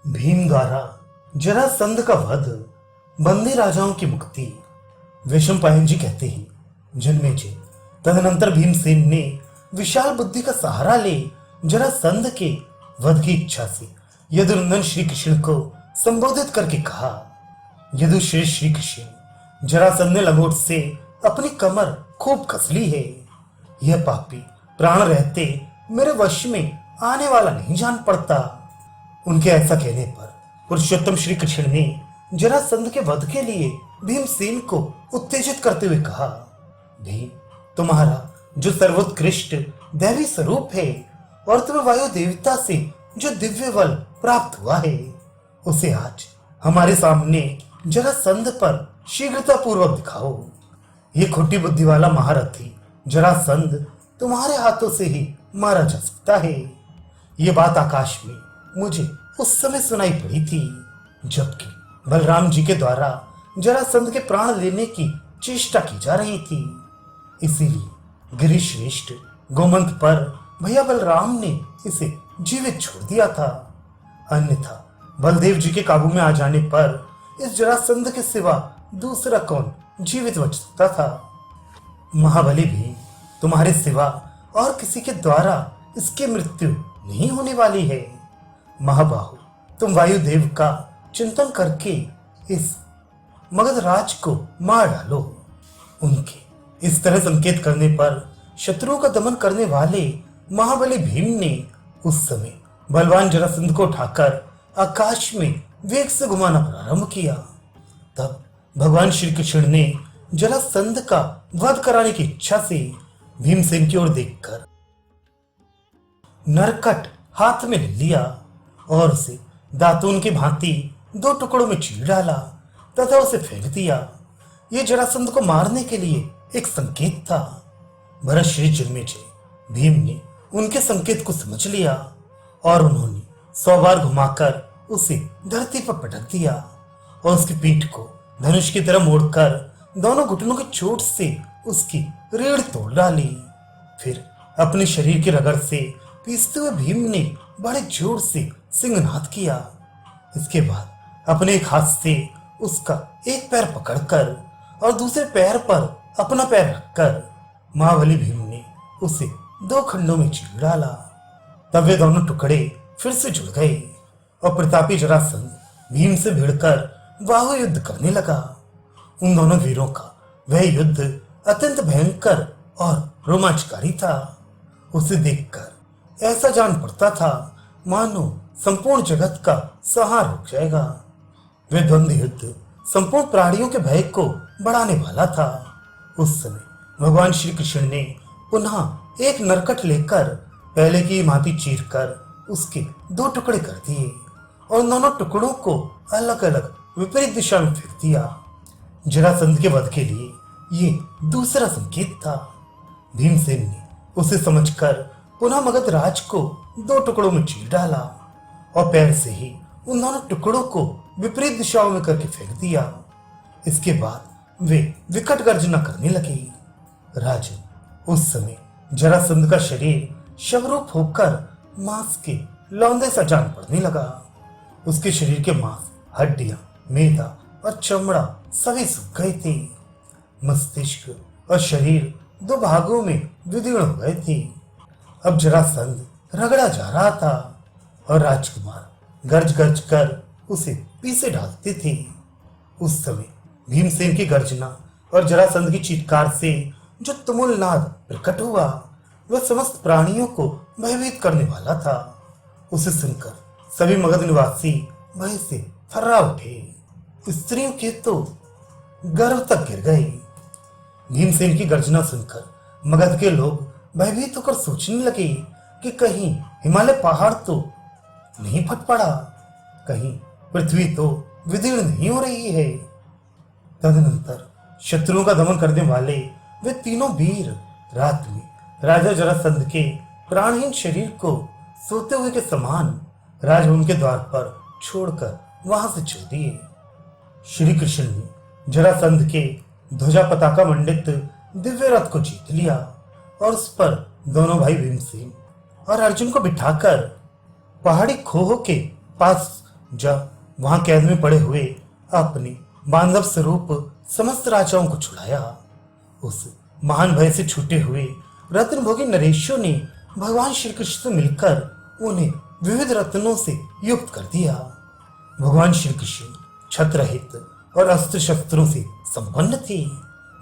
भीम द्वारा जरासंध का वध, बंदी राजाओं की मुक्ति। वैशंपायन जी कहते हैं, जन्मेजय तदनंतर भीमसेन ने विशाल बुद्धि का सहारा ले जरासंध के वध की इच्छा से यदुनंदन श्री कृष्ण को संबोधित करके कहा। यदुश्रेष्ठ श्री कृष्ण, जरासंध ने लंगोट से अपनी कमर खूब कस ली है। यह पापी प्राण रहते मेरे वश में आने वाला नहीं जान पड़ता। उनके ऐसा कहने पर पुरुषोत्तम श्री कृष्ण ने जरासंध के वध के लिए भीमसेन को उत्तेजित करते हुए कहा, भीम, तुम्हारा जो सर्वोत्कृष्ट दैवी स्वरूप है और तुम्हें वायु देवता से जो दिव्य बल प्राप्त हुआ है, उसे आज हमारे सामने जरासंध पर शीघ्रता पूर्वक दिखाओ। ये खोटी बुद्धि वाला महारथी जरासंध तुम्हारे हाथों से ही मारा जा सकता है। ये बात आकाश में मुझे उस समय सुनाई पड़ी थी जबकि बलराम जी के द्वारा जरासंध के प्राण लेने की चेष्टा की जा रही थी। इसीलिए गिरिश्रेष्ठ गोमंत पर भैया बलराम ने इसे जीवित छोड़ दिया था। अन्यथा बलदेव जी के काबू में आ जाने पर इस जरासंध के सिवा दूसरा कौन जीवित बच सकता था। महाबली भी तुम्हारे सिवा और किसी के द्वारा इसकी मृत्यु नहीं होने वाली है। महाबाहु, तुम वायुदेव का चिंतन करके इस मगध राज को मार डालो। उनके इस तरह संकेत करने पर शत्रुओं का दमन करने वाले महाबली भीम ने उस समय बलवान जरासंध को उठाकर आकाश में वेग से घुमाना प्रारंभ किया। तब भगवान श्री कृष्ण ने जरासंध का वध कराने की इच्छा से भीमसेन की ओर देखकर नरकट हाथ में ले लिया और उसे दातून की भांति दो टुकड़ों में चीर डाला तथा उसे फेंक दिया। यह जरासंध को मारने के लिए एक संकेत था। भरत श्री जन्मेजय भीम ने उनके संकेत को समझ लिया और उन्होंने 100 बार घुमाकर उसे धरती पर पटक दिया और उसकी पीठ को धनुष की तरह मोड़कर दोनों घुटनों की चोट से उसकी रीढ़ तोड़ डाली। फिर अपने शरीर की रगड़ से पीसते हुए भीम ने बड़े जोर से सिंहनाद किया। इसके बाद अपने एक हाथ से उसका एक पैर पकड़कर और दूसरे पैर पर अपना पैर रखकर महाबली भीम ने उसे 2 खंडों में चीर डाला। तब वे दोनों टुकड़े फिर से जुड़ गए और प्रतापी जरासंध भीम से भिड़कर बाहु युद्ध करने लगा। उन दोनों वीरों का वह युद्ध अत्यंत भयंकर और रोमांचकारी था। उसे देखकर ऐसा जान पड़ता था मानो संपूर्ण जगत का संहार हो जाएगा। वह द्वंद्व युद्ध संपूर्ण प्राणियों के भय को बढ़ाने वाला था। उस समय भगवान श्री कृष्ण ने पुनः एक नरकट लेकर पहले की भांति चीर कर उसके 2 टुकड़े कर दिए और दोनों टुकड़ों को अलग अलग विपरीत दिशा में फेंक दिया। जरासंध के वध के लिए ये दूसरा संकेत था। भीमसेन ने उसे समझकर पुनः मगध राज को 2 टुकड़ों में चीर डाला और पैर से ही उन दोनों टुकड़ों को विपरीत दिशाओं में करके फेंक दिया। इसके बाद वे विकट गर्जना करने लगे। राजन, उस समय जरासंध का शरीर शवरूप होकर मांस के लौंदे सा जान पड़ने लगा। उसके शरीर के मांस, हड्डियां, मैदा और चमड़ा सभी सूख गए थे। मस्तिष्क और शरीर 2 भागों में विदीर्ण हो गए थे। अब जरासंध रगड़ा जा रहा था और राजकुमार गर्ज गर्ज कर उसे पीछे डालते थे। उस समय भीमसेन की गर्जना और जरासंध की चीत्कार से जो तुमुल नाद प्रकट हुआ वह समस्त प्राणियों को भयभीत करने वाला था। उसे सुनकर सभी मगध निवासी भय से थर्रा उठे। स्त्रियों के तो गर्भ तक गिर गए। भीमसेन की गर्जना सुनकर मगध के लोग भयभीत होकर सोचने लगे कि कहीं हिमालय पहाड़ तो नहीं फट पड़ा, कहीं पृथ्वी तो विदीर्ण नहीं हो रही है। तदनंतर शत्रुओं का दमन करने वाले वे तीनों वीर रात में राजा जरासंध के प्राणहीन शरीर को सोते हुए के समान राजभवन के द्वार पर छोड़कर वहां से चल दिए। श्री कृष्ण ने जरासंध के ध्वजा पताका मंडित दिव्य रथ को जीत लिया और उस पर दोनों भाई भीमसेन और अर्जुन को बिठाकर पहाड़ी खोह के पास जब वहां कैद में पड़े हुए अपने बांधव स्वरूप समस्त राजाओं को छुड़ाया। उस महान भय से छूटे हुए रत्नभोगी नरेशों ने भगवान श्री कृष्ण से मिलकर उन्हें विविध रत्नों से युक्त कर दिया। भगवान श्री कृष्ण छत्रहित और अस्त्र शस्त्रों से संपन्न थे।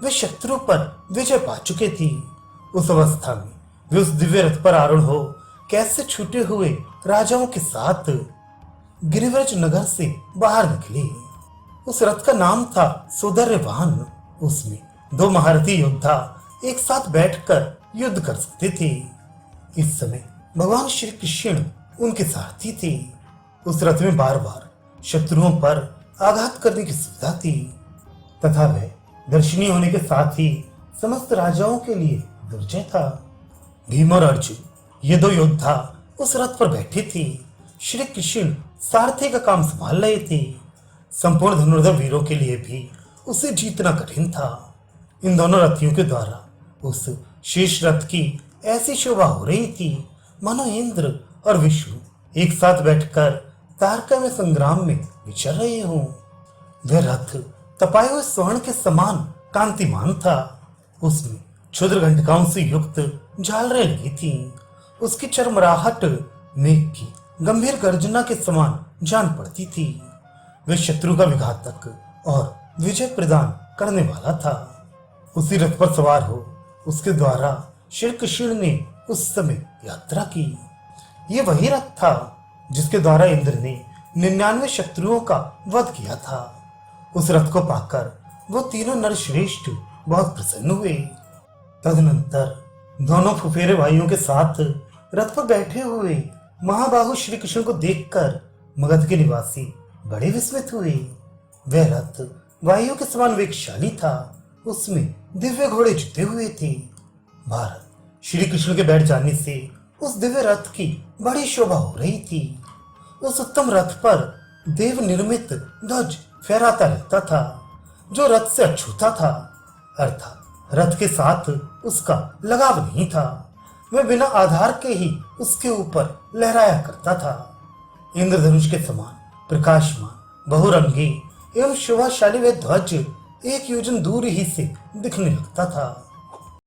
वे शत्रु पर विजय पा चुके थे। उस अवस्था में वे उस दिव्य रथ पर आरूढ़ हो कैसे छूटे हुए राजाओं के साथ गिरिव्रज नगर से बाहर निकले। उस रथ का नाम था सौंदर्यवान। उसमें 2 महारथी योद्धा एक साथ बैठकर युद्ध कर सकते थे। इस समय भगवान श्री कृष्ण उनके सारथी थे। उस रथ में बार बार शत्रुओं पर आघात करने की सुविधा थी तथा वह दर्शनीय होने के साथ ही समस्त राजाओं के लिए दुर्जय था। भीम और अर्जुन ये 2 योद्धा उस रथ पर बैठे थे। श्री कृष्ण सारथी का काम संभाल रहे थे। संपूर्ण धनुर्धर वीरों के लिए भी उसे जीतना कठिन था। इन दोनों रथियों के द्वारा उस शेष रथ की ऐसी शोभा हो रही थी मानो इंद्र और विष्णु एक साथ बैठकर तारका में संग्राम में विचर रहे हों। वह रथ तपाए हुए स्वर्ण के समान कांतिमान था। उसमें क्षुद्र घंटिकाओं से युक्त झालरें लगी थी। उसकी चरमराहट मेघ की गंभीर गर्जना के समान जान पड़ती थी। वह शत्रु का विघातक और विजय प्रदान करने वाला था। उसी रथ पर सवार हो उसके द्वारा श्री कृष्ण ने उस समय यात्रा की। ये वही रथ था जिसके द्वारा इंद्र ने 99 शत्रुओं का वध किया था। उस रथ को पाकर वो तीनों नरश्रेष्ठ बहुत प्रसन्न हुए। तदनंतर दोनों फुफेरे भाइयों के साथ रथ पर बैठे हुए महाबाहु श्री कृष्ण को देखकर मगध के निवासी बड़े विस्मित हुए। वह रथ वायु के समान वेगशाली था। उसमें दिव्य घोड़े जुते हुए थे। भारत श्री कृष्ण के बैठ जाने से उस दिव्य रथ की बड़ी शोभा हो रही थी। उस उत्तम रथ पर देव निर्मित ध्वज फहराता रहता था जो रथ से अछूता था, अर्थात रथ के साथ उसका लगाव नहीं था। वह बिना आधार के ही उसके ऊपर लहराया करता था। इंद्रधनुष के समान प्रकाशमान बहुरंगी एवं शोभाशाली वह ध्वज एक योजन दूर ही से दिखने लगता था।